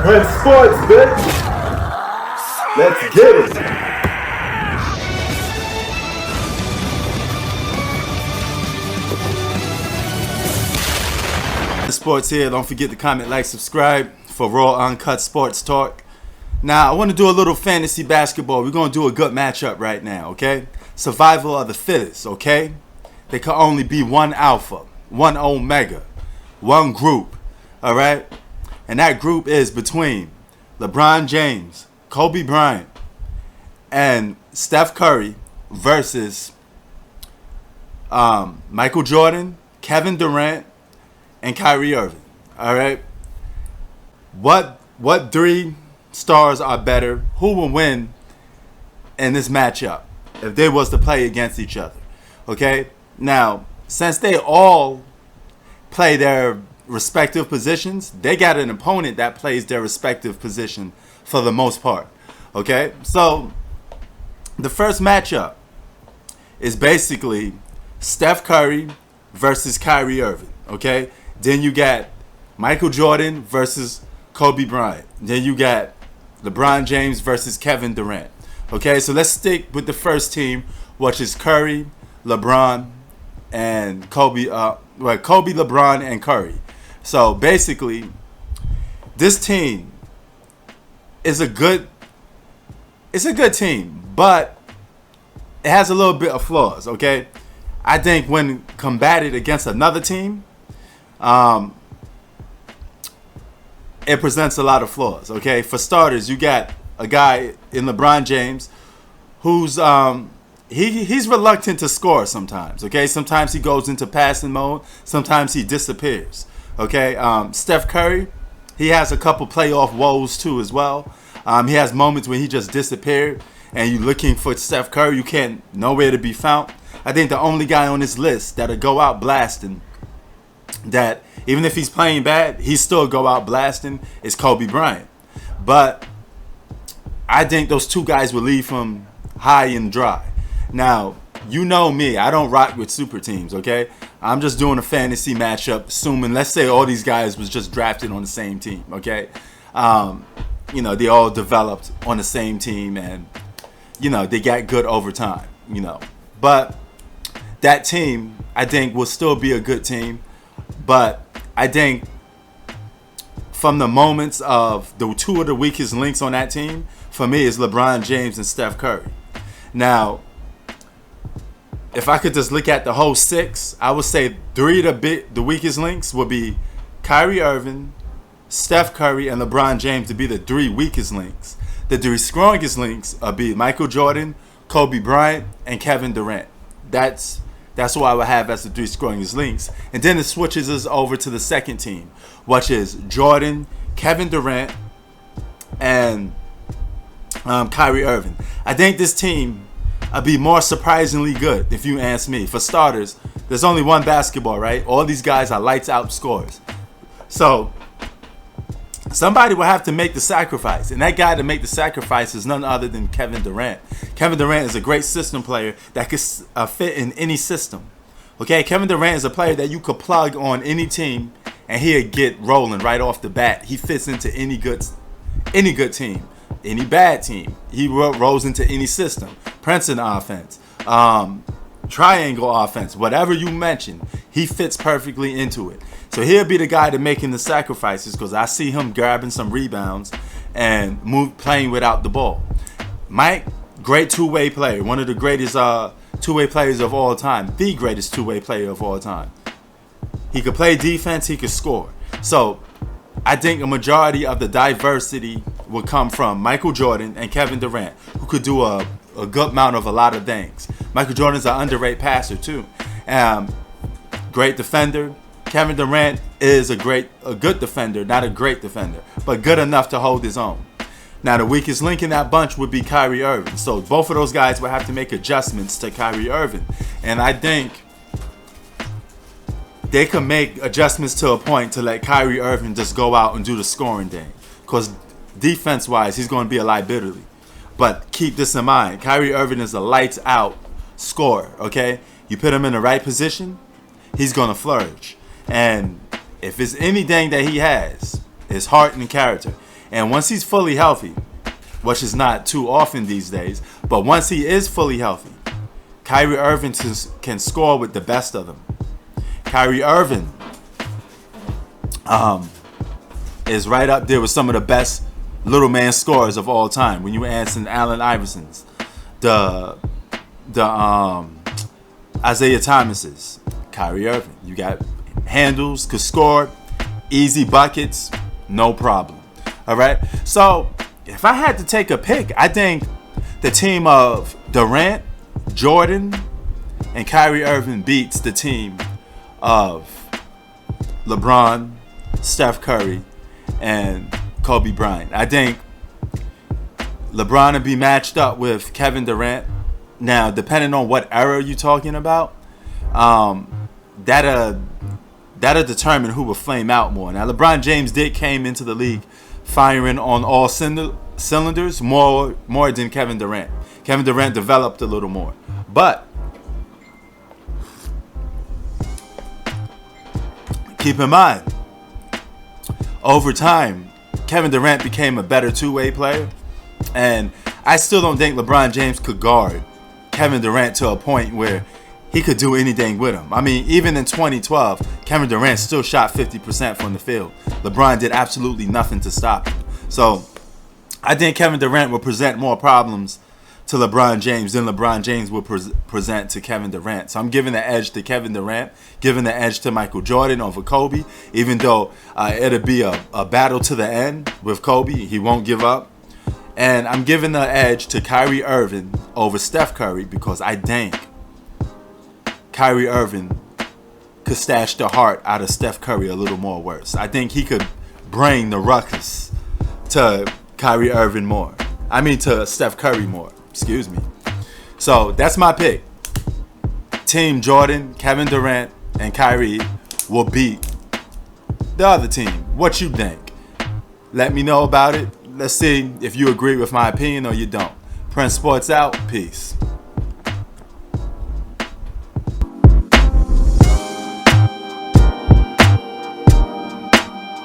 Prince Sports, bitch. Let's get it. Sports here. Don't forget to comment, like, subscribe for raw, uncut sports talk. Now, I want to do a little fantasy basketball. We're going to do a good matchup right now, okay? Survival of the fittest, okay? There can only be one alpha, one omega, one group, all right? And that group is between LeBron James, Kobe Bryant, and Steph Curry versus Michael Jordan, Kevin Durant, and Kyrie Irving. All right. What three stars are better? Who will win in this matchup if they was to play against each other? Okay. Now, since they all play their respective positions, they got an opponent that plays their respective position for the most part. Okay. So the first matchup is basically Steph Curry versus Kyrie Irving. Okay. Then you got Michael Jordan versus Kobe Bryant. Then you got LeBron James versus Kevin Durant. Okay, so let's stick with the first team, which is Curry, LeBron, and Kobe. Kobe, LeBron, and Curry. So basically, this team is a good team, but it has a little bit of flaws. Okay, I think when combated against another team, it presents a lot of flaws. Okay, for starters, you got a guy in LeBron James who's he's reluctant to score sometimes. Okay, sometimes he goes into passing mode, sometimes he disappears. Okay, Steph Curry, he has a couple playoff woes too as well. He has moments when he just disappeared, and you're looking for Steph Curry, you can't nowhere to be found. I think the only guy on this list that'll go out blasting, that even if he's playing bad, he still go out blasting, is Kobe Bryant. But I think those two guys will leave him high and dry. Now, you know me, I don't rock with super teams, okay? I'm just doing a fantasy matchup, assuming, let's say all these guys was just drafted on the same team, okay? They all developed on the same team, and, they got good over time, But that team, I think, will still be a good team. But I think from the moments of the two of the weakest links on that team, for me, is LeBron James and Steph Curry. Now, if I could just look at the whole six, I would say three of the weakest links would be Kyrie Irving, Steph Curry, and LeBron James to be the three weakest links. The three strongest links would be Michael Jordan, Kobe Bryant, and Kevin Durant. That's what I would have as the three strongest links. And then it switches us over to the second team, which is Jordan, Kevin Durant, and Kyrie Irving. I think this team will be more surprisingly good, if you ask me. For starters, there's only one basketball, right? All these guys are lights out scorers. So somebody will have to make the sacrifice. And that guy to make the sacrifice is none other than Kevin Durant. Kevin Durant is a great system player that could fit in any system. Okay, Kevin Durant is a player that you could plug on any team and he'll get rolling right off the bat. He fits into any good team, any bad team. He rolls into any system. Princeton offense, triangle offense, whatever you mention, he fits perfectly into it. So he'll be the guy to making the sacrifices, because I see him grabbing some rebounds and playing without the ball. Mike, great two-way player, one of the greatest two-way players of all time, the greatest two-way player of all time. He could play defense, he could score. So I think a majority of the diversity will come from Michael Jordan and Kevin Durant, who could do a good amount of a lot of things. Michael Jordan's an underrated passer too. Great defender. Kevin Durant is a good defender, not a great defender, but good enough to hold his own. Now, the weakest link in that bunch would be Kyrie Irving. So both of those guys would have to make adjustments to Kyrie Irving. And I think they can make adjustments to a point to let Kyrie Irving just go out and do the scoring thing. Because defense-wise, he's going to be a liability. But keep this in mind. Kyrie Irving is a lights-out scorer, okay? You put him in the right position, he's going to flourish. And if it's anything that he has, his heart and character. And once he's fully healthy, which is not too often these days, but once he is fully healthy, Kyrie Irving can score with the best of them. Kyrie Irving is right up there with some of the best little man scorers of all time. When you answer Allen Iversons, the Isaiah Thomases, Kyrie Irving. You got handles, could score, easy buckets, no problem. All right. So if I had to take a pick, I think the team of Durant, Jordan, and Kyrie Irving beats the team of LeBron, Steph Curry, and Kobe Bryant. I think LeBron would be matched up with Kevin Durant. Now, depending on what era you're talking about, that'll determine who will flame out more. Now, LeBron James came into the league firing on all cylinders more than Kevin Durant. Kevin Durant developed a little more. But keep in mind, over time, Kevin Durant became a better two-way player. And I still don't think LeBron James could guard Kevin Durant to a point where he could do anything with him. I mean, even in 2012, Kevin Durant still shot 50% from the field. LeBron did absolutely nothing to stop him. So I think Kevin Durant will present more problems to LeBron James than LeBron James will present to Kevin Durant. So I'm giving the edge to Kevin Durant, giving the edge to Michael Jordan over Kobe, even though it'll be a battle to the end with Kobe. He won't give up. And I'm giving the edge to Kyrie Irving over Steph Curry because I think Kyrie Irving could stash the heart out of Steph Curry a little more worse. I think he could bring the ruckus to Kyrie Irving more. I mean to Steph Curry more. Excuse me. So that's my pick. Team Jordan, Kevin Durant, and Kyrie will beat the other team. What you think? Let me know about it. Let's see if you agree with my opinion or you don't. Prince Sports out. Peace.